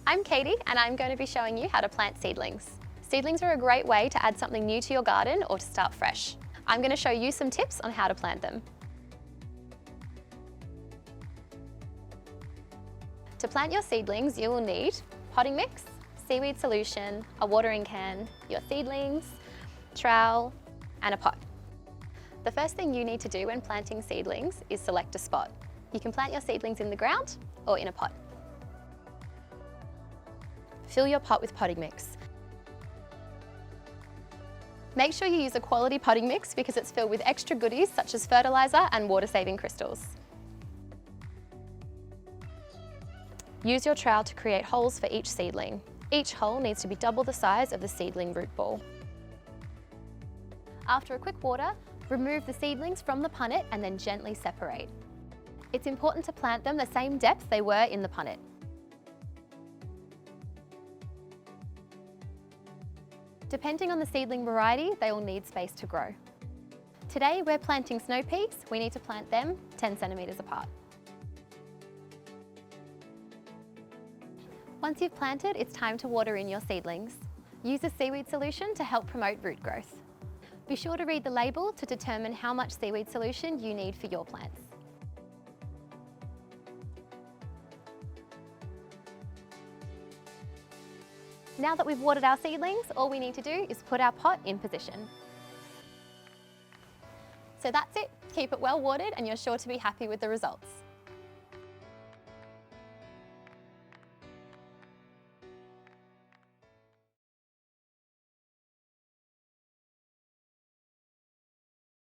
I'm Katie and I'm going to be showing you how to plant seedlings. Seedlings are a great way to add something new to your garden or to start fresh. I'm going to show you some tips on how to plant them. To plant your seedlings, you will need potting mix, seaweed solution, a watering can, your seedlings, trowel and a pot. The first thing you need to do when planting seedlings is select a spot. You can plant your seedlings in the ground or in a pot. Fill your pot with potting mix. Make sure you use a quality potting mix because it's filled with extra goodies such as fertiliser and water-saving crystals. Use your trowel to create holes for each seedling. Each hole needs to be double the size of the seedling root ball. After a quick water, remove the seedlings from the punnet and then gently separate. It's important to plant them the same depth they were in the punnet. Depending on the seedling variety, they will need space to grow. Today we're planting snow peas. We need to plant them 10 centimetres apart. Once you've planted, it's time to water in your seedlings. Use a seaweed solution to help promote root growth. Be sure to read the label to determine how much seaweed solution you need for your plants. Now that we've watered our seedlings, all we need to do is put our pot in position. So that's it. Keep it well watered and you're sure to be happy with the results.